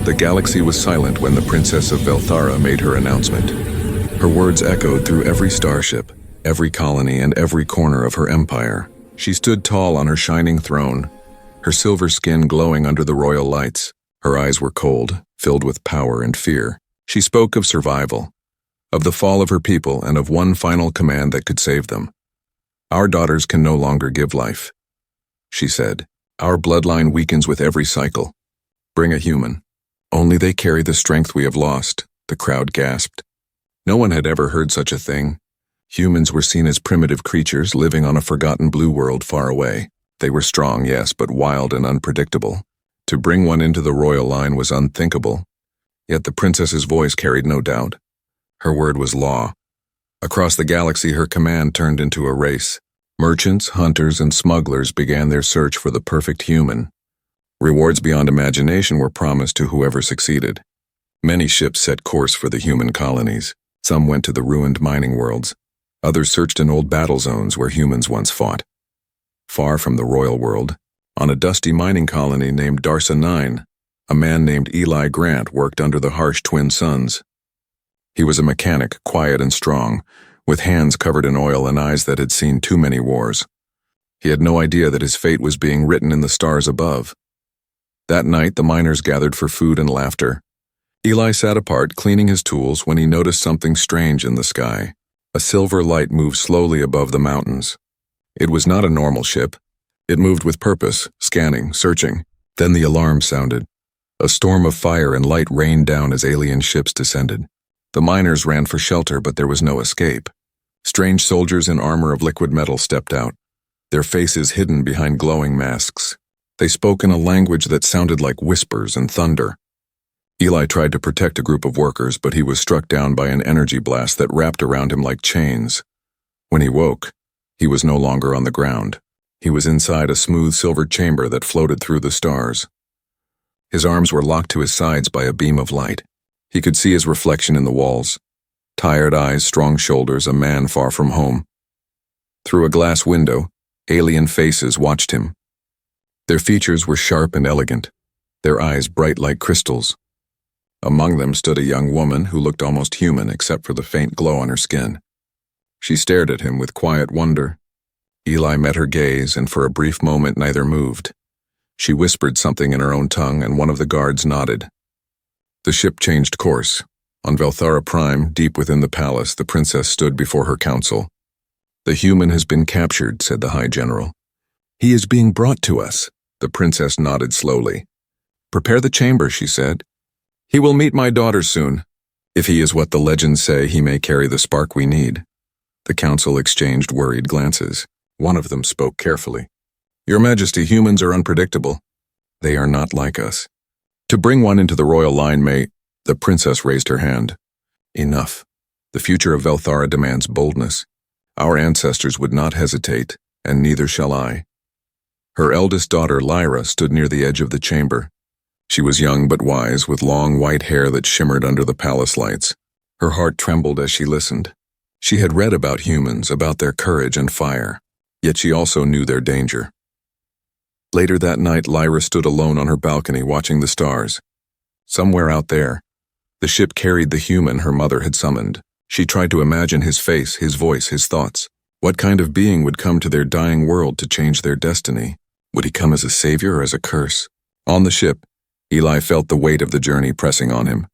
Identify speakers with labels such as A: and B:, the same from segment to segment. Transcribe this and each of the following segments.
A: The galaxy was silent when the Princess of Velthara made her announcement. Her words echoed through every starship, every colony, and every corner of her empire. She stood tall on her shining throne, her silver skin glowing under the royal lights. Her eyes were cold, filled with power and fear. She spoke of survival, of the fall of her people, and of one final command that could save them. "Our daughters can no longer give life," she said. "Our bloodline weakens with every cycle. Bring a human. Only they carry the strength we have lost," the crowd gasped. No one had ever heard such a thing. Humans were seen as primitive creatures living on a forgotten blue world far away. They were strong, yes, but wild and unpredictable. To bring one into the royal line was unthinkable. Yet the princess's voice carried no doubt. Her word was law. Across the galaxy, her command turned into a race. Merchants, hunters, and smugglers began their search for the perfect human. Rewards beyond imagination were promised to whoever succeeded. Many ships set course for the human colonies. Some went to the ruined mining worlds. Others searched in old battle zones where humans once fought. Far from the royal world, on a dusty mining colony named Darsa 9, a man named Eli Grant worked under the harsh twin suns. He was a mechanic, quiet and strong, with hands covered in oil and eyes that had seen too many wars. He had no idea that his fate was being written in the stars above. That night, the miners gathered for food and laughter. Eli sat apart, cleaning his tools, when he noticed something strange in the sky. A silver light moved slowly above the mountains. It was not a normal ship. It moved with purpose, scanning, searching. Then the alarm sounded. A storm of fire and light rained down as alien ships descended. The miners ran for shelter, but there was no escape. Strange soldiers in armor of liquid metal stepped out, their faces hidden behind glowing masks. They spoke in a language that sounded like whispers and thunder. Eli tried to protect a group of workers, but he was struck down by an energy blast that wrapped around him like chains. When he woke, he was no longer on the ground. He was inside a smooth silver chamber that floated through the stars. His arms were locked to his sides by a beam of light. He could see his reflection in the walls. Tired eyes, strong shoulders, a man far from home. Through a glass window, alien faces watched him. Their features were sharp and elegant, their eyes bright like crystals. Among them stood a young woman who looked almost human except for the faint glow on her skin. She stared at him with quiet wonder. Eli met her gaze, and for a brief moment neither moved. She whispered something in her own tongue, and one of the guards nodded. The ship changed course. On Velthara Prime, deep within the palace, the princess stood before her council. "The human has been captured," said the High General. "He is being brought to us." The princess nodded slowly. "Prepare the chamber," she said. "He will meet my daughter soon. If he is what the legends say, he may carry the spark we need." The council exchanged worried glances. One of them spoke carefully. "Your Majesty, humans are unpredictable. They are not like us. To bring one into the royal line may—" The princess raised her hand. "Enough. The future of Velthara demands boldness. Our ancestors would not hesitate, and neither shall I." Her eldest daughter, Lyra, stood near the edge of the chamber. She was young but wise, with long white hair that shimmered under the palace lights. Her heart trembled as she listened. She had read about humans, about their courage and fire, yet she also knew their danger. Later that night, Lyra stood alone on her balcony watching the stars. Somewhere out there, the ship carried the human her mother had summoned. She tried to imagine his face, his voice, his thoughts. What kind of being would come to their dying world to change their destiny? Would he come as a savior or as a curse? On the ship, Eli felt the weight of the journey pressing on him.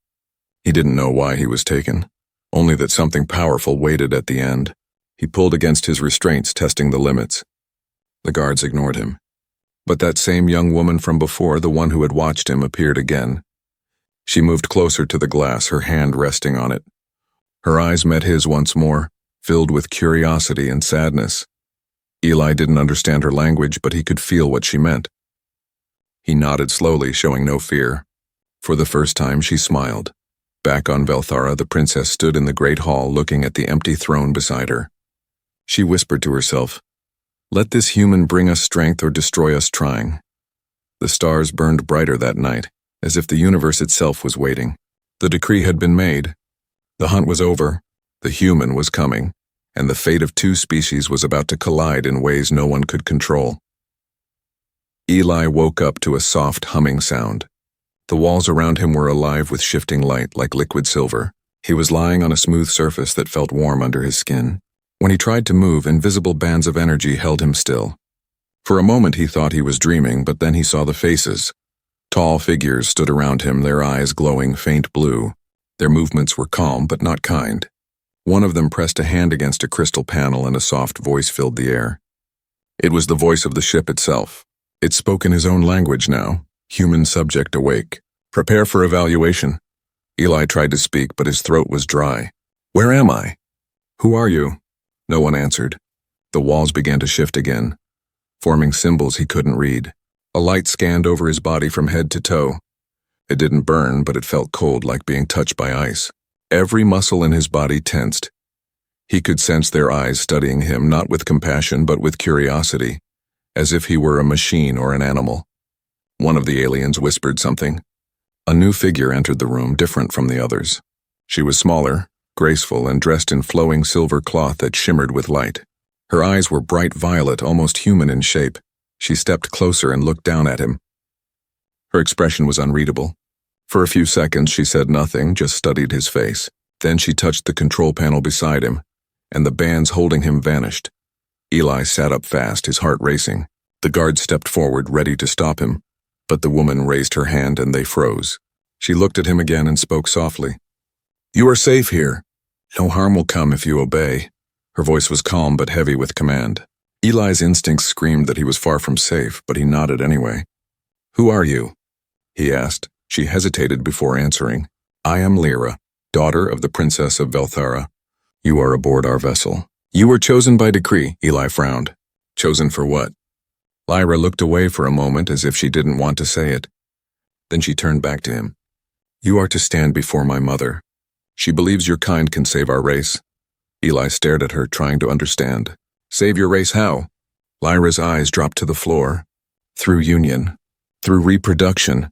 A: He didn't know why he was taken, only that something powerful waited at the end. He pulled against his restraints, testing the limits. The guards ignored him. But that same young woman from before, the one who had watched him, appeared again. She moved closer to the glass, her hand resting on it. Her eyes met his once more, filled with curiosity and sadness. Eli didn't understand her language, but he could feel what she meant. He nodded slowly, showing no fear. For the first time, she smiled. Back on Velthara, the princess stood in the great hall looking at the empty throne beside her. She whispered to herself, "Let this human bring us strength or destroy us trying." The stars burned brighter that night, as if the universe itself was waiting. The decree had been made. The hunt was over, the human was coming, and the fate of two species was about to collide in ways no one could control. Eli woke up to a soft humming sound. The walls around him were alive with shifting light like liquid silver. He was lying on a smooth surface that felt warm under his skin. When he tried to move, invisible bands of energy held him still. For a moment he thought he was dreaming, but then he saw the faces. Tall figures stood around him, their eyes glowing faint blue. Their movements were calm but not kind. One of them pressed a hand against a crystal panel and a soft voice filled the air. It was the voice of the ship itself. It spoke in his own language now. Human subject awake. Prepare for evaluation. Eli tried to speak, but his throat was dry. Where am I? Who are you? No one answered. The walls began to shift again, forming symbols he couldn't read. A light scanned over his body from head to toe. It didn't burn, but it felt cold, like being touched by ice. Every muscle in his body tensed. He could sense their eyes studying him, not with compassion, but with curiosity, as if he were a machine or an animal. One of the aliens whispered something. A new figure entered the room, different from the others. She was smaller, graceful, and dressed in flowing silver cloth that shimmered with light. Her eyes were bright violet, almost human in shape. She stepped closer and looked down at him. Her expression was unreadable. For a few seconds she said nothing, just studied his face. Then she touched the control panel beside him, and the bands holding him vanished. Eli sat up fast, his heart racing. The guard stepped forward, ready to stop him, but the woman raised her hand and they froze. She looked at him again and spoke softly. You are safe here. No harm will come if you obey. Her voice was calm but heavy with command. Eli's instincts screamed that he was far from safe, but he nodded anyway. Who are you? He asked. She hesitated before answering. I am Lyra, daughter of the Princess of Velthara. You are aboard our vessel. You were chosen by decree, Eli frowned. Chosen for what? Lyra looked away for a moment as if she didn't want to say it. Then she turned back to him. You are to stand before my mother. She believes your kind can save our race. Eli stared at her, trying to understand. Save your race how? Lyra's eyes dropped to the floor. Through union. Through reproduction.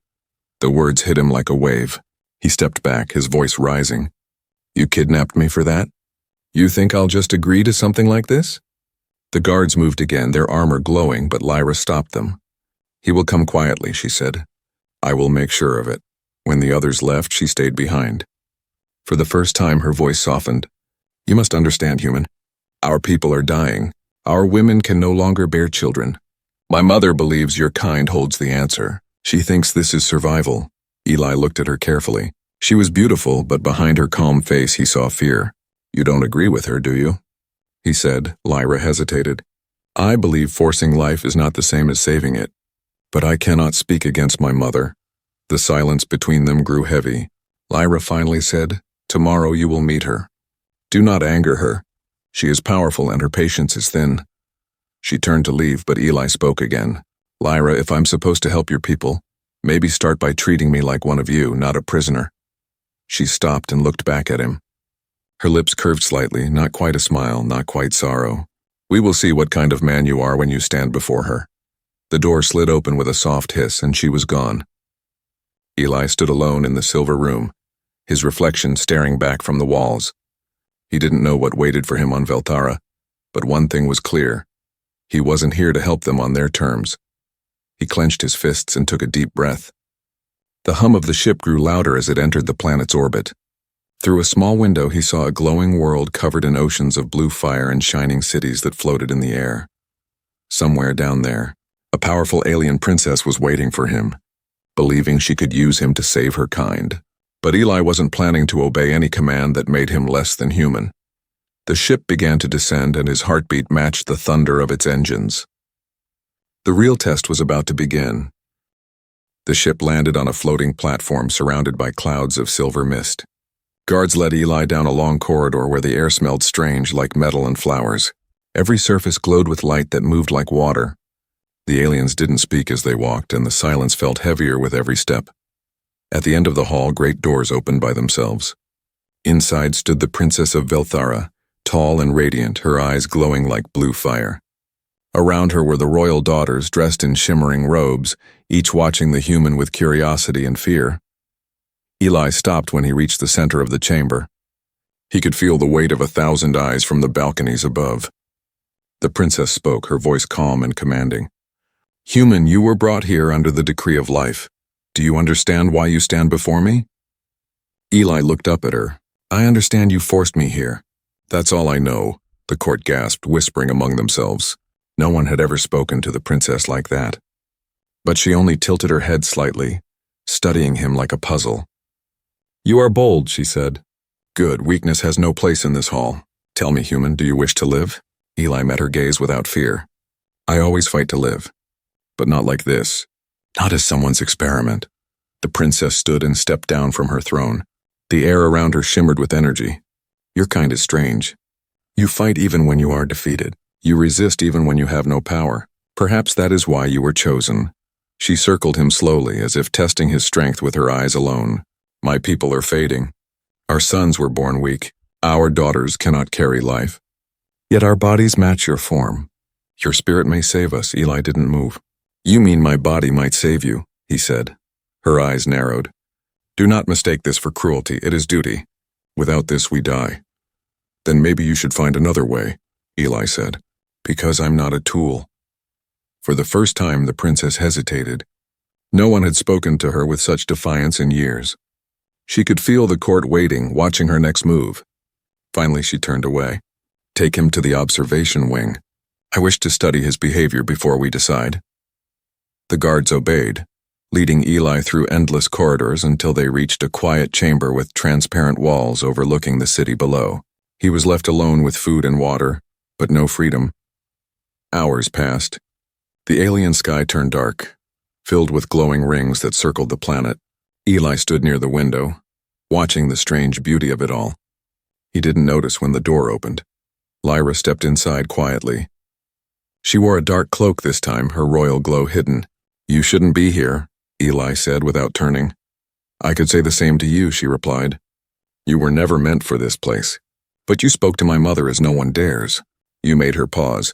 A: The words hit him like a wave. He stepped back, his voice rising. You kidnapped me for that? You think I'll just agree to something like this? The guards moved again, their armor glowing, but Lyra stopped them. He will come quietly, she said. I will make sure of it. When the others left, she stayed behind. For the first time, her voice softened. You must understand, human. Our people are dying. Our women can no longer bear children. My mother believes your kind holds the answer. She thinks this is survival. Eli looked at her carefully. She was beautiful, but behind her calm face he saw fear. You don't agree with her, do you? He said. Lyra hesitated. I believe forcing life is not the same as saving it. But I cannot speak against my mother. The silence between them grew heavy. Lyra finally said, Tomorrow you will meet her. Do not anger her. She is powerful and her patience is thin. She turned to leave, but Eli spoke again. Lyra, if I'm supposed to help your people, maybe start by treating me like one of you, not a prisoner. She stopped and looked back at him. Her lips curved slightly, not quite a smile, not quite sorrow. We will see what kind of man you are when you stand before her. The door slid open with a soft hiss, and she was gone. Eli stood alone in the silver room, his reflection staring back from the walls. He didn't know what waited for him on Velthara, but one thing was clear. He wasn't here to help them on their terms. He clenched his fists and took a deep breath. The hum of the ship grew louder as it entered the planet's orbit. Through a small window he saw a glowing world covered in oceans of blue fire and shining cities that floated in the air. Somewhere down there, a powerful alien princess was waiting for him, believing she could use him to save her kind. But Eli wasn't planning to obey any command that made him less than human. The ship began to descend and his heartbeat matched the thunder of its engines. The real test was about to begin. The ship landed on a floating platform surrounded by clouds of silver mist. Guards led Eli down a long corridor where the air smelled strange, like metal and flowers. Every surface glowed with light that moved like water. The aliens didn't speak as they walked, and the silence felt heavier with every step. At the end of the hall, great doors opened by themselves. Inside stood the Princess of Velthara, tall and radiant, her eyes glowing like blue fire. Around her were the royal daughters dressed in shimmering robes, each watching the human with curiosity and fear. Eli stopped when he reached the center of the chamber. He could feel the weight of 1,000 eyes from the balconies above. The princess spoke, her voice calm and commanding. Human, you were brought here under the decree of life. Do you understand why you stand before me? Eli looked up at her. I understand you forced me here. That's all I know, the court gasped, whispering among themselves. No one had ever spoken to the princess like that. But she only tilted her head slightly, studying him like a puzzle. You are bold, she said. Good, weakness has no place in this hall. Tell me, human, do you wish to live? Eli met her gaze without fear. I always fight to live. But not like this. Not as someone's experiment. The princess stood and stepped down from her throne. The air around her shimmered with energy. Your kind is strange. You fight even when you are defeated. You resist even when you have no power. Perhaps that is why you were chosen. She circled him slowly, as if testing his strength with her eyes alone. My people are fading. Our sons were born weak. Our daughters cannot carry life. Yet our bodies match your form. Your spirit may save us. Eli didn't move. You mean my body might save you, he said. Her eyes narrowed. Do not mistake this for cruelty. It is duty. Without this, we die. Then maybe you should find another way, Eli said. Because I'm not a tool. For the first time, the princess hesitated. No one had spoken to her with such defiance in years. She could feel the court waiting, watching her next move. Finally, she turned away. Take him to the observation wing. I wish to study his behavior before we decide. The guards obeyed, leading Eli through endless corridors until they reached a quiet chamber with transparent walls overlooking the city below. He was left alone with food and water, but no freedom. Hours passed. The alien sky turned dark, filled with glowing rings that circled the planet. Eli stood near the window, watching the strange beauty of it all. He didn't notice when the door opened. Lyra stepped inside quietly. She wore a dark cloak this time, her royal glow hidden. You shouldn't be here, Eli said without turning. I could say the same to you, she replied. You were never meant for this place. But you spoke to my mother as no one dares. You made her pause.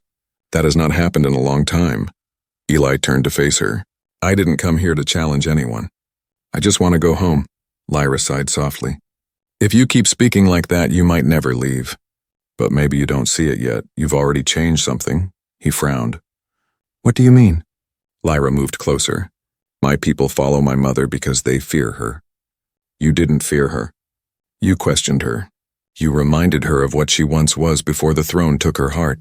A: That has not happened in a long time. Eli turned to face her. I didn't come here to challenge anyone. I just want to go home, Lyra sighed softly. If you keep speaking like that, you might never leave. But maybe you don't see it yet. You've already changed something. He frowned. What do you mean? Lyra moved closer. My people follow my mother because they fear her. You didn't fear her. You questioned her. You reminded her of what she once was before the throne took her heart.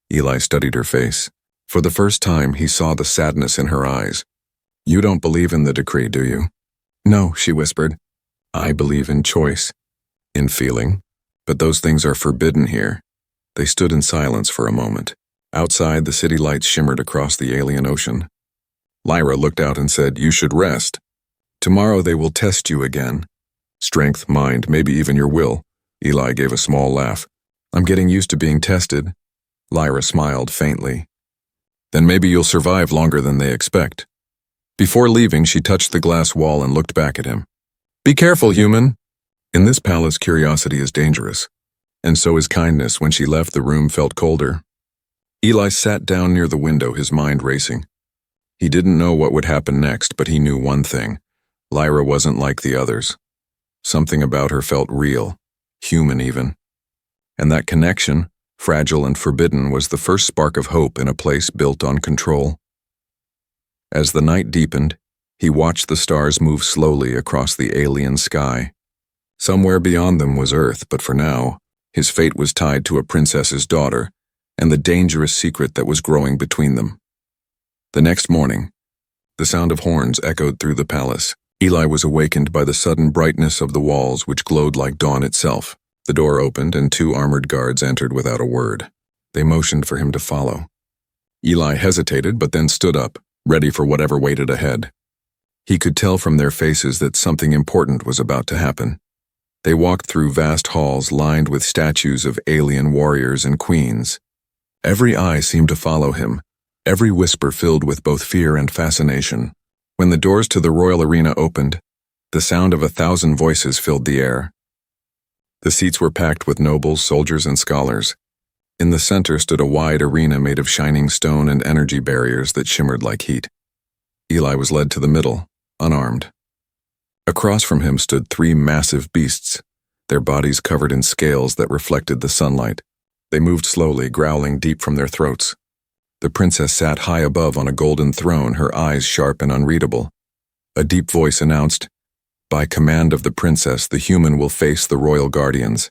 A: Eli studied her face. For the first time, he saw the sadness in her eyes. You don't believe in the decree, do you? No, she whispered. I believe in choice, in feeling, but those things are forbidden here. They stood in silence for a moment. Outside, the city lights shimmered across the alien ocean. Lyra looked out and said, You should rest. Tomorrow they will test you again. Strength, mind, maybe even your will. Eli gave a small laugh. I'm getting used to being tested. Lyra smiled faintly. Then maybe you'll survive longer than they expect. Before leaving, she touched the glass wall and looked back at him. Be careful, human. In this palace, curiosity is dangerous. And so is kindness. When she left, the room felt colder. Eli sat down near the window, his mind racing. He didn't know what would happen next, but he knew one thing. Lyra wasn't like the others. Something about her felt real, human even. And that connection, fragile and forbidden, was the first spark of hope in a place built on control. As the night deepened, he watched the stars move slowly across the alien sky. Somewhere beyond them was Earth, but for now, his fate was tied to a princess's daughter and the dangerous secret that was growing between them. The next morning, the sound of horns echoed through the palace. Eli was awakened by the sudden brightness of the walls, which glowed like dawn itself. The door opened and 2 armored guards entered without a word. They motioned for him to follow. Eli hesitated, but then stood up, ready for whatever waited ahead. He could tell from their faces that something important was about to happen. They walked through vast halls lined with statues of alien warriors and queens. Every eye seemed to follow him, every whisper filled with both fear and fascination. When the doors to the royal arena opened, the sound of 1,000 voices filled the air. The seats were packed with nobles, soldiers, and scholars. In the center stood a wide arena made of shining stone and energy barriers that shimmered like heat. Eli was led to the middle, unarmed. Across from him stood 3 massive beasts, their bodies covered in scales that reflected the sunlight. They moved slowly, growling deep from their throats. The princess sat high above on a golden throne, her eyes sharp and unreadable. A deep voice announced, "By command of the princess, the human will face the royal guardians.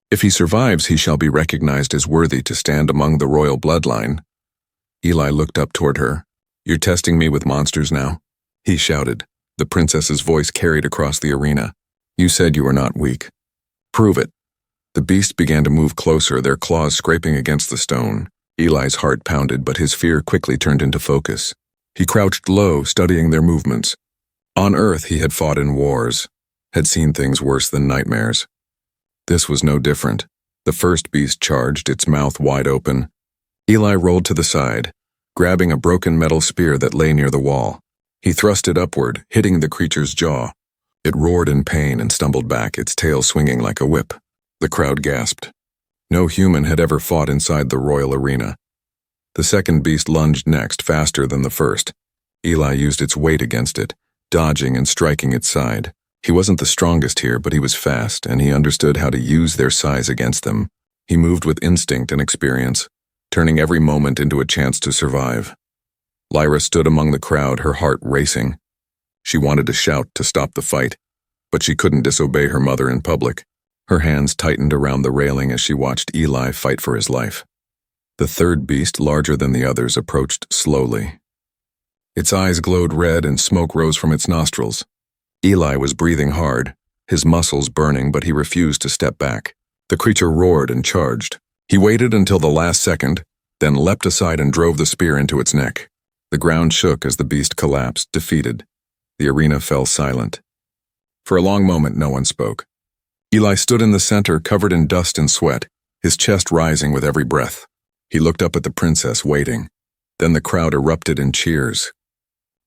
A: If he survives, he shall be recognized as worthy to stand among the royal bloodline." Eli looked up toward her. "You're testing me with monsters now?" he shouted. The princess's voice carried across the arena. "You said you were not weak. Prove it." The beast began to move closer, their claws scraping against the stone. Eli's heart pounded, but his fear quickly turned into focus. He crouched low, studying their movements. On Earth, he had fought in wars, had seen things worse than nightmares. This was no different. The first beast charged, its mouth wide open. Eli rolled to the side, grabbing a broken metal spear that lay near the wall. He thrust it upward, hitting the creature's jaw. It roared in pain and stumbled back, its tail swinging like a whip. The crowd gasped. No human had ever fought inside the royal arena. The second beast lunged next, faster than the first. Eli used its weight against it, dodging and striking its side. He wasn't the strongest here, but he was fast, and he understood how to use their size against them. He moved with instinct and experience, turning every moment into a chance to survive. Lyra stood among the crowd, her heart racing. She wanted to shout to stop the fight, but she couldn't disobey her mother in public. Her hands tightened around the railing as she watched Eli fight for his life. The third beast, larger than the others, approached slowly. Its eyes glowed red and smoke rose from its nostrils. Eli was breathing hard, his muscles burning, but he refused to step back. The creature roared and charged. He waited until the last second, then leapt aside and drove the spear into its neck. The ground shook as the beast collapsed, defeated. The arena fell silent. For a long moment, no one spoke. Eli stood in the center, covered in dust and sweat, his chest rising with every breath. He looked up at the princess, waiting. Then the crowd erupted in cheers.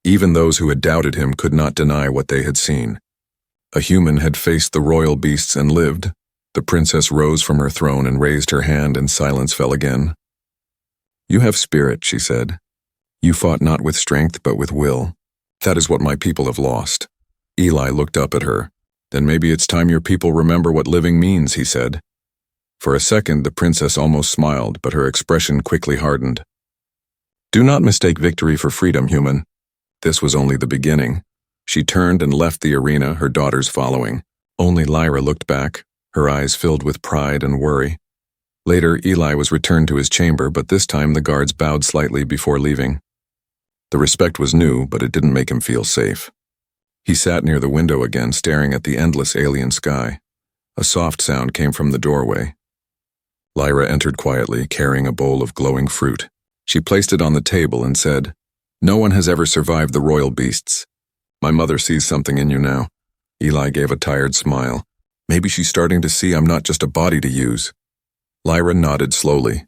A: Even those who had doubted him could not deny what they had seen. A human had faced the royal beasts and lived. The princess rose from her throne and raised her hand, and silence fell again. "You have spirit," she said. "You fought not with strength, but with will. That is what my people have lost." Eli looked up at her. "Then maybe it's time your people remember what living means," he said. For a second, the princess almost smiled, but her expression quickly hardened. "Do not mistake victory for freedom, human." This was only the beginning. She turned and left the arena, her daughters following. Only Lyra looked back, her eyes filled with pride and worry. Later, Eli was returned to his chamber, but this time the guards bowed slightly before leaving. The respect was new, but it didn't make him feel safe. He sat near the window again, staring at the endless alien sky. A soft sound came from the doorway. Lyra entered quietly, carrying a bowl of glowing fruit. She placed it on the table and said, "No one has ever survived the royal beasts. My mother sees something in you now." Eli gave a tired smile. "Maybe she's starting to see I'm not just a body to use." Lyra nodded slowly.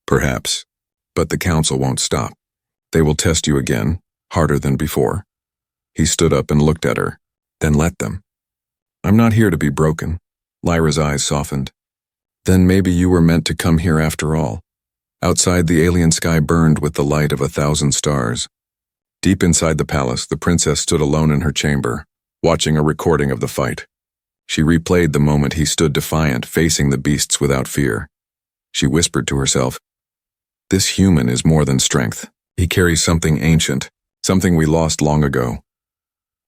A: "Perhaps. But the council won't stop. They will test you again, harder than before." He stood up and looked at her. "Then let them. I'm not here to be broken." Lyra's eyes softened. "Then maybe you were meant to come here after all." Outside, the alien sky burned with the light of 1,000 stars. Deep inside the palace, the princess stood alone in her chamber, watching a recording of the fight. She replayed the moment he stood defiant, facing the beasts without fear. She whispered to herself, "This human is more than strength. He carries something ancient, something we lost long ago."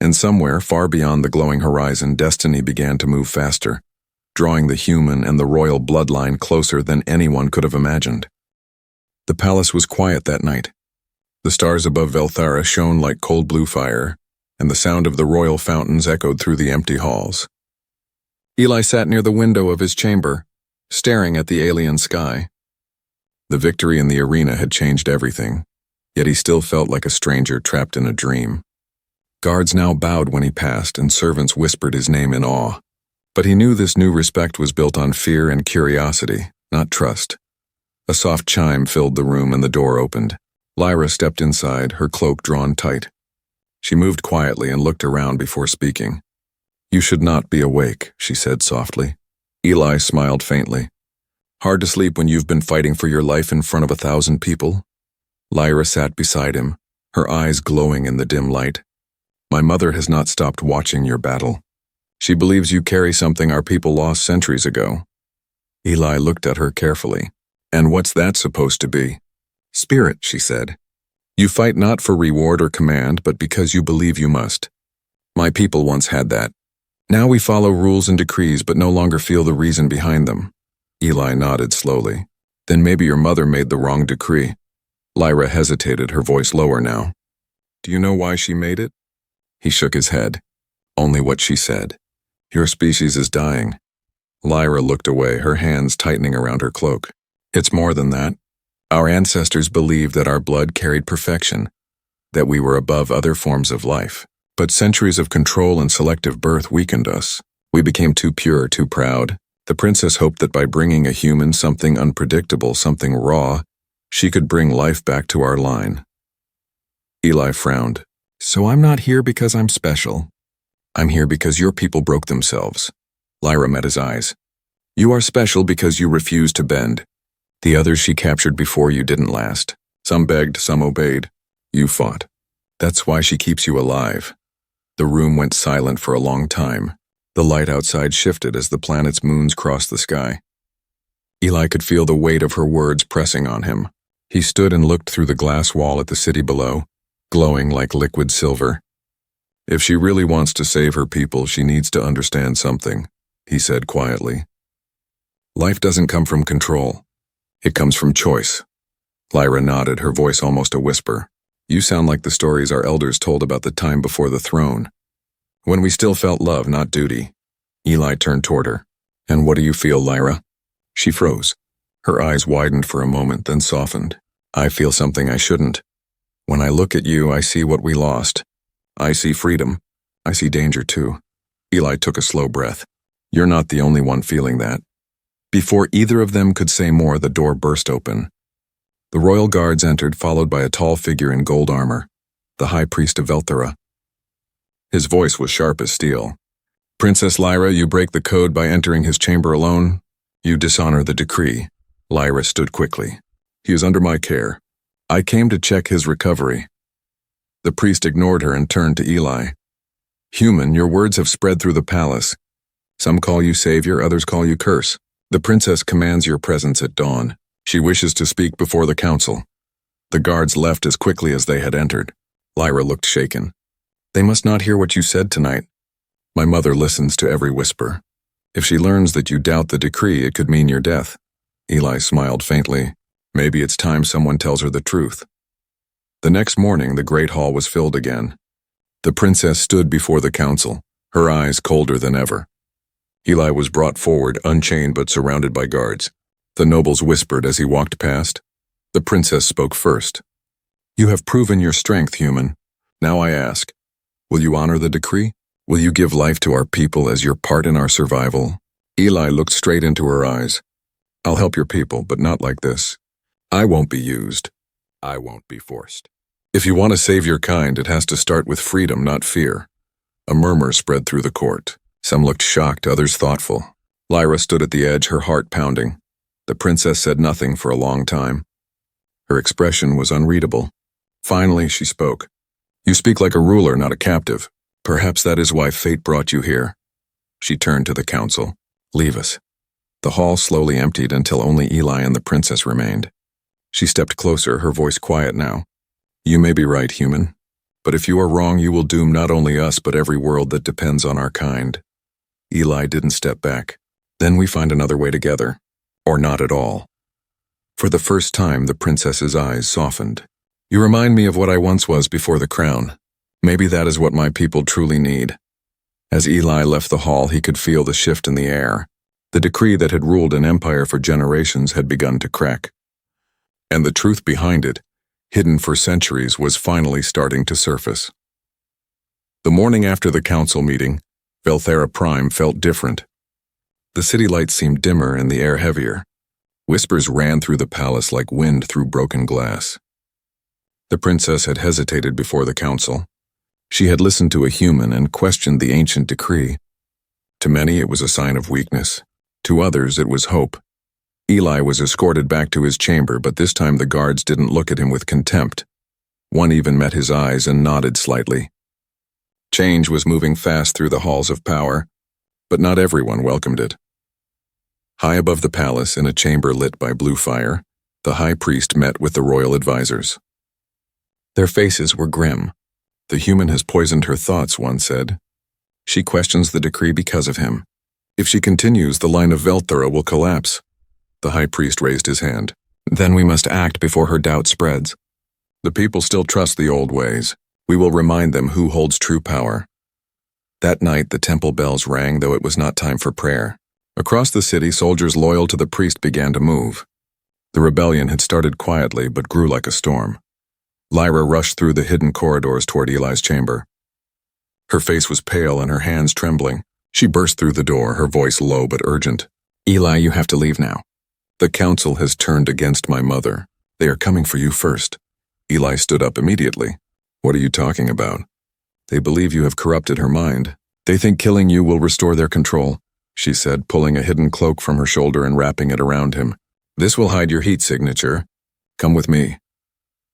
A: And somewhere, far beyond the glowing horizon, destiny began to move faster, drawing the human and the royal bloodline closer than anyone could have imagined. The palace was quiet that night. The stars above Velthara shone like cold blue fire, and the sound of the royal fountains echoed through the empty halls. Eli sat near the window of his chamber, staring at the alien sky. The victory in the arena had changed everything, yet he still felt like a stranger trapped in a dream. Guards now bowed when he passed, and servants whispered his name in awe. But he knew this new respect was built on fear and curiosity, not trust. A soft chime filled the room and the door opened. Lyra stepped inside, her cloak drawn tight. She moved quietly and looked around before speaking. "You should not be awake," she said softly. Eli smiled faintly. "Hard to sleep when you've been fighting for your life in front of 1,000 people?" Lyra sat beside him, her eyes glowing in the dim light. "My mother has not stopped watching your battle. She believes you carry something our people lost centuries ago." Eli looked at her carefully. "And what's that supposed to be?" "Spirit," she said. "You fight not for reward or command, but because you believe you must. My people once had that. Now we follow rules and decrees but no longer feel the reason behind them. Eli nodded slowly. Then maybe your mother made the wrong decree. Lyra hesitated, her voice lower now. Do you know why she made it? He shook his head. Only what she said. Your species is dying. Lyra looked away, her hands tightening around her cloak. It's more than that. Our ancestors believed that our blood carried perfection, that we were above other forms of life. But centuries of control and selective birth weakened us. We became too pure, too proud. The princess hoped that by bringing a human something unpredictable, something raw, she could bring life back to our line. Eli frowned. So I'm not here because I'm special. I'm here because your people broke themselves. Lyra met his eyes. You are special because you refused to bend. The others she captured before you didn't last. Some begged, some obeyed. You fought. That's why she keeps you alive. The room went silent for a long time. The light outside shifted as the planet's moons crossed the sky. Eli could feel the weight of her words pressing on him. He stood and looked through the glass wall at the city below, glowing like liquid silver. If she really wants to save her people, she needs to understand something, he said quietly. Life doesn't come from control. It comes from choice. Lyra nodded, her voice almost a whisper. You sound like the stories our elders told about the time before the throne, when we still felt love, not duty. Eli turned toward her. And what do you feel, Lyra? She froze. Her eyes widened for a moment, then softened. I feel something I shouldn't. When I look at you, I see what we lost. I see freedom. I see danger too. Eli took a slow breath. You're not the only one feeling that. Before either of them could say more, the door burst open. The royal guards entered, followed by a tall figure in gold armor, the high priest of Velthara. His voice was sharp as steel. Princess Lyra, you break the code by entering his chamber alone. You dishonor the decree. Lyra stood quickly. He is under my care. I came to check his recovery. The priest ignored her and turned to Eli. Human, your words have spread through the palace. Some call you savior, others call you curse. The princess commands your presence at dawn. She wishes to speak before the council. The guards left as quickly as they had entered. Lyra looked shaken. They must not hear what you said tonight. My mother listens to every whisper. If she learns that you doubt the decree, it could mean your death. Eli smiled faintly. Maybe it's time someone tells her the truth. The next morning, the great hall was filled again. The princess stood before the council, her eyes colder than ever. Eli was brought forward, unchained but surrounded by guards. The nobles whispered as he walked past. The princess spoke first. You have proven your strength, human. Now I ask, will you honor the decree? Will you give life to our people as your part in our survival? Eli looked straight into her eyes. I'll help your people, but not like this. I won't be used. I won't be forced. If you want to save your kind, it has to start with freedom, not fear. A murmur spread through the court. Some looked shocked, others thoughtful. Lyra stood at the edge, her heart pounding. The princess said nothing for a long time. Her expression was unreadable. Finally, she spoke. You speak like a ruler, not a captive. Perhaps that is why fate brought you here. She turned to the council. Leave us. The hall slowly emptied until only Eli and the princess remained. She stepped closer, her voice quiet now. You may be right, human. But if you are wrong, you will doom not only us, but every world that depends on our kind. Eli didn't step back. Then we find another way together. Or not at all. For the first time, the princess's eyes softened. You remind me of what I once was before the crown. Maybe that is what my people truly need. As Eli left the hall, he could feel the shift in the air. The decree that had ruled an empire for generations had begun to crack. And the truth behind it, hidden for centuries, was finally starting to surface. The morning after the council meeting, Velthara Prime felt different. The city lights seemed dimmer and the air heavier. Whispers ran through the palace like wind through broken glass. The princess had hesitated before the council. She had listened to a human and questioned the ancient decree. To many, it was a sign of weakness. To others, it was hope. Eli was escorted back to his chamber, but this time the guards didn't look at him with contempt. One even met his eyes and nodded slightly. Change was moving fast through the halls of power, but not everyone welcomed it. High above the palace, in a chamber lit by blue fire, the high priest met with the royal advisors. Their faces were grim. The human has poisoned her thoughts, one said. She questions the decree because of him. If she continues, the line of Velthara will collapse. The high priest raised his hand. Then we must act before her doubt spreads. The people still trust the old ways. We will remind them who holds true power. That night, the temple bells rang, though it was not time for prayer. Across the city, soldiers loyal to the priest began to move. The rebellion had started quietly, but grew like a storm. Lyra rushed through the hidden corridors toward Eli's chamber. Her face was pale and her hands trembling. She burst through the door, her voice low but urgent. Eli, you have to leave now. The council has turned against my mother. They are coming for you first. Eli stood up immediately. What are you talking about? They believe you have corrupted her mind. They think killing you will restore their control, she said, pulling a hidden cloak from her shoulder and wrapping it around him. This will hide your heat signature. Come with me.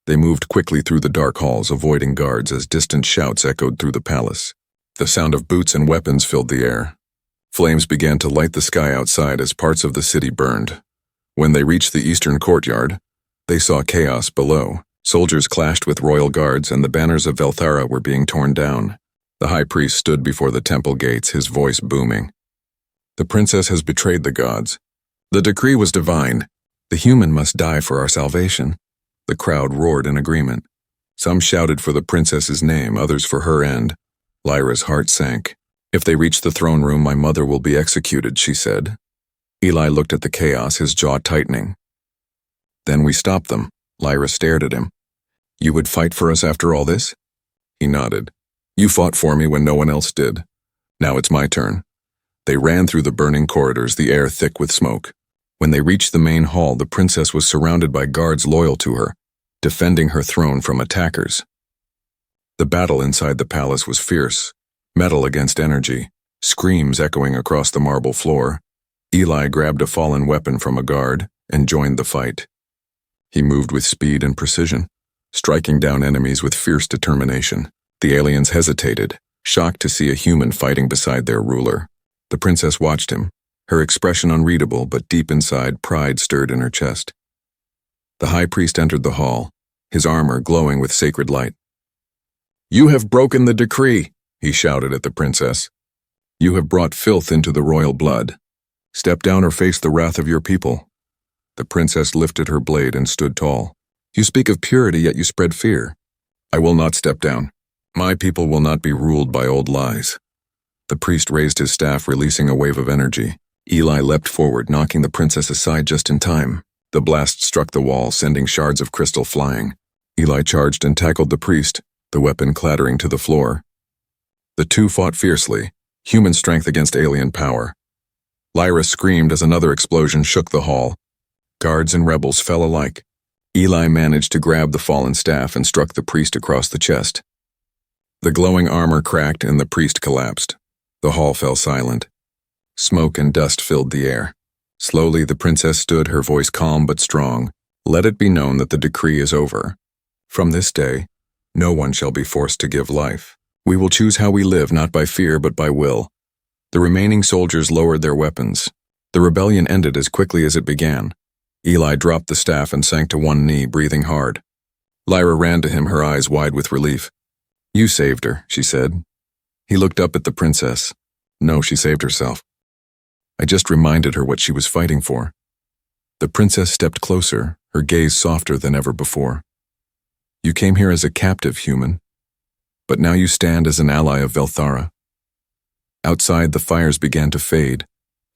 A: They moved quickly through the dark halls, avoiding guards as distant shouts echoed through the palace. The sound of boots and weapons filled the air. Flames began to light the sky outside as parts of the city burned. When they reached the eastern courtyard, they saw chaos below. Soldiers clashed with royal guards, and the banners of Velthara were being torn down. The high priest stood before the temple gates, his voice booming. The princess has betrayed the gods. The decree was divine. The human must die for our salvation. The crowd roared in agreement. Some shouted for the princess's name, others for her end. Lyra's heart sank. If they reach the throne room, my mother will be executed, she said. Eli looked at the chaos, his jaw tightening. Then we stopped them. Lyra stared at him. You would fight for us after all this? He nodded. You fought for me when no one else did. Now it's my turn. They ran through the burning corridors, the air thick with smoke. When they reached the main hall, the princess was surrounded by guards loyal to her, defending her throne from attackers. The battle inside the palace was fierce, metal against energy, screams echoing across the marble floor. Eli grabbed a fallen weapon from a guard and joined the fight. He moved with speed and precision, striking down enemies with fierce determination. The aliens hesitated, shocked to see a human fighting beside their ruler. The princess watched him, her expression unreadable, but deep inside, pride stirred in her chest. The high priest entered the hall, his armor glowing with sacred light. You have broken the decree, he shouted at the princess. You have brought filth into the royal blood. Step down or face the wrath of your people. The princess lifted her blade and stood tall. You speak of purity, yet you spread fear. I will not step down. My people will not be ruled by old lies. The priest raised his staff, releasing a wave of energy. Eli leapt forward, knocking the princess aside just in time. The blast struck the wall, sending shards of crystal flying. Eli charged and tackled the priest, the weapon clattering to the floor. The two fought fiercely, human strength against alien power. Lyra screamed as another explosion shook the hall. Guards and rebels fell alike. Eli managed to grab the fallen staff and struck the priest across the chest. The glowing armor cracked and the priest collapsed. The hall fell silent. Smoke and dust filled the air. Slowly the princess stood, her voice calm but strong. Let it be known that the decree is over. From this day, no one shall be forced to give life. We will choose how we live, not by fear but by will. The remaining soldiers lowered their weapons. The rebellion ended as quickly as it began. Eli dropped the staff and sank to one knee, breathing hard. Lyra ran to him, her eyes wide with relief. You saved her, she said. He looked up at the princess. No, she saved herself. I just reminded her what she was fighting for. The princess stepped closer, her gaze softer than ever before. You came here as a captive human, but now you stand as an ally of Velthara. Outside, the fires began to fade,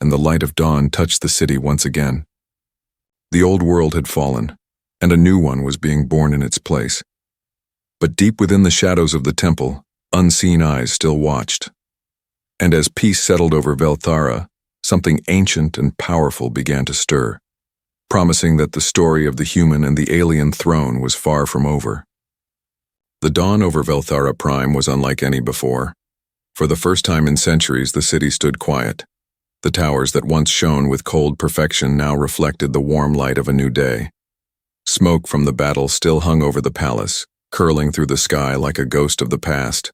A: and the light of dawn touched the city once again. The old world had fallen, and a new one was being born in its place. But deep within the shadows of the temple, unseen eyes still watched. And as peace settled over Velthara, something ancient and powerful began to stir, promising that the story of the human and the alien throne was far from over. The dawn over Velthara Prime was unlike any before. For the first time in centuries, the city stood quiet. The towers that once shone with cold perfection now reflected the warm light of a new day. Smoke from the battle still hung over the palace, curling through the sky like a ghost of the past.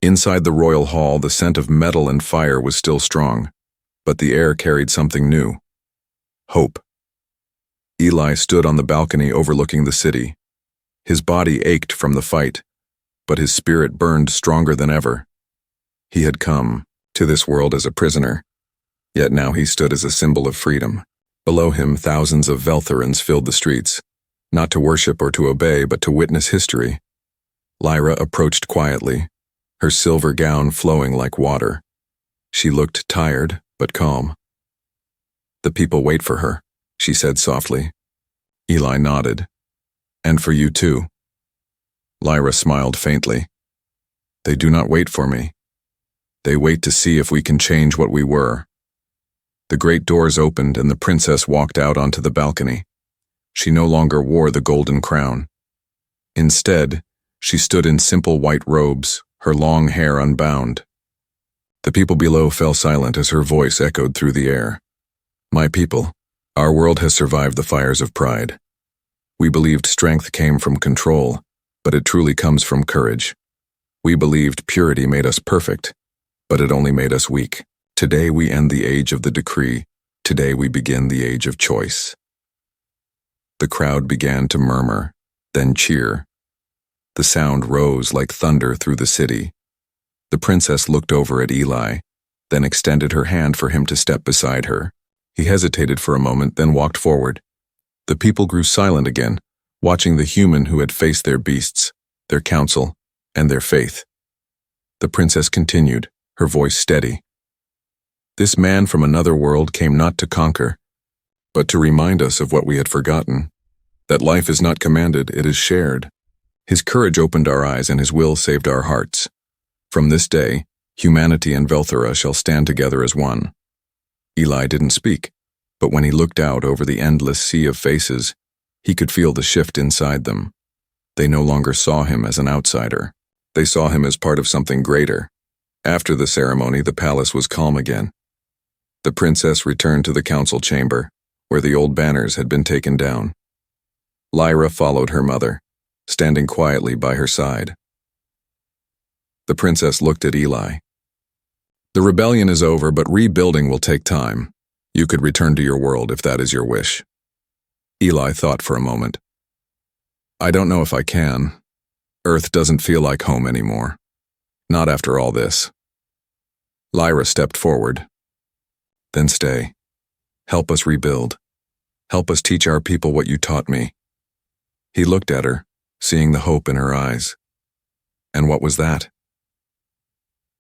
A: Inside the royal hall, the scent of metal and fire was still strong, but the air carried something new. Hope. Eli stood on the balcony overlooking the city. His body ached from the fight, but his spirit burned stronger than ever. He had come to this world as a prisoner, yet now he stood as a symbol of freedom. Below him, thousands of Veltharans filled the streets, not to worship or to obey, but to witness history. Lyra approached quietly, her silver gown flowing like water. She looked tired, but calm. "The people wait for her," she said softly. Eli nodded. "And for you too." Lyra smiled faintly. "They do not wait for me. They wait to see if we can change what we were." The great doors opened and the princess walked out onto the balcony. She no longer wore the golden crown. Instead, she stood in simple white robes, her long hair unbound. The people below fell silent as her voice echoed through the air. "My people, our world has survived the fires of pride. We believed strength came from control, but it truly comes from courage. We believed purity made us perfect, but it only made us weak. Today we end the age of the decree. Today we begin the age of choice." The crowd began to murmur, then cheer. The sound rose like thunder through the city. The princess looked over at Eli, then extended her hand for him to step beside her. He hesitated for a moment, then walked forward. The people grew silent again, watching the human who had faced their beasts, their counsel, and their faith. The princess continued, her voice steady. "This man from another world came not to conquer, but to remind us of what we had forgotten, that life is not commanded, it is shared. His courage opened our eyes and his will saved our hearts. From this day, humanity and Velthara shall stand together as one." Eli didn't speak, but when he looked out over the endless sea of faces, he could feel the shift inside them. They no longer saw him as an outsider. They saw him as part of something greater. After the ceremony, the palace was calm again. The princess returned to the council chamber, where the old banners had been taken down. Lyra followed her mother, standing quietly by her side. The princess looked at Eli. "The rebellion is over, but rebuilding will take time. You could return to your world if that is your wish." Eli thought for a moment. "I don't know if I can. Earth doesn't feel like home anymore. Not after all this." Lyra stepped forward. "Then stay. Help us rebuild. Help us teach our people what you taught me." He looked at her, seeing the hope in her eyes. "And what was that?"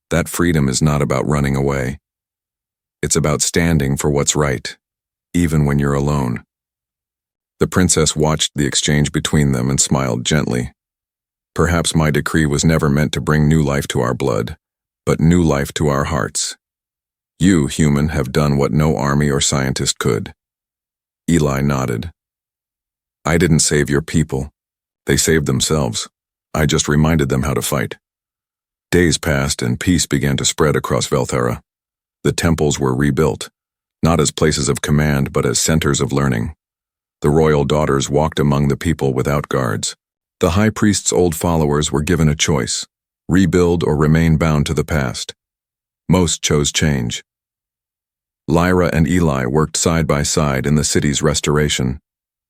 A: "That freedom is not about running away. It's about standing for what's right, even when you're alone." The princess watched the exchange between them and smiled gently. "Perhaps my decree was never meant to bring new life to our blood, but new life to our hearts. You, human, have done what no army or scientist could." Eli nodded. "I didn't save your people. They saved themselves. I just reminded them how to fight." Days passed and peace began to spread across Velthara. The temples were rebuilt, not as places of command but as centers of learning. The royal daughters walked among the people without guards. The high priest's old followers were given a choice: rebuild or remain bound to the past. Most chose change. Lyra and Eli worked side by side in the city's restoration.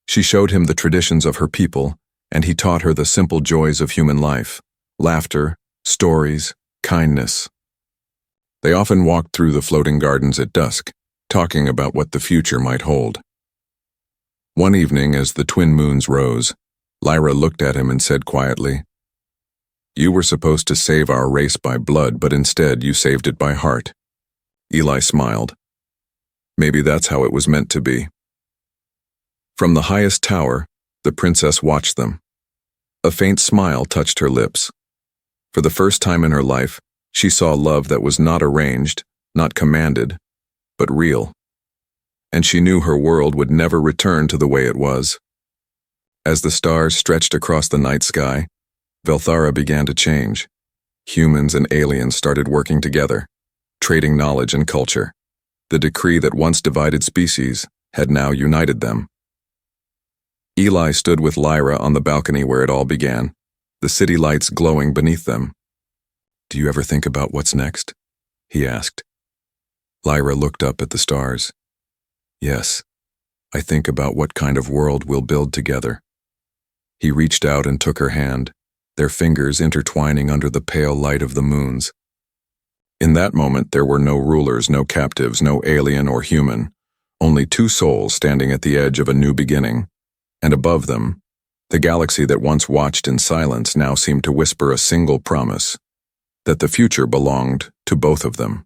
A: She showed him the traditions of her people, and he taught her the simple joys of human life: laughter, stories, kindness. They often walked through the floating gardens at dusk, talking about what the future might hold. One evening, as the twin moons rose, Lyra looked at him and said quietly, "You were supposed to save our race by blood, but instead you saved it by heart." Eli smiled. Maybe that's how it was meant to be. From the highest tower, the princess watched them. A faint smile touched her lips. For the first time in her life, she saw love that was not arranged, not commanded, but real. And she knew her world would never return to the way it was. As the stars stretched across the night sky, Velthara began to change. Humans and aliens started working together, trading knowledge and culture. The decree that once divided species had now united them. Eli stood with Lyra on the balcony where it all began, the city lights glowing beneath them. "Do you ever think about what's next?" he asked. Lyra looked up at the stars. "Yes, I think about what kind of world we'll build together." He reached out and took her hand, their fingers intertwining under the pale light of the moons. In that moment, there were no rulers, no captives, no alien or human, only two souls standing at the edge of a new beginning. And above them, the galaxy that once watched in silence now seemed to whisper a single promise, that the future belonged to both of them.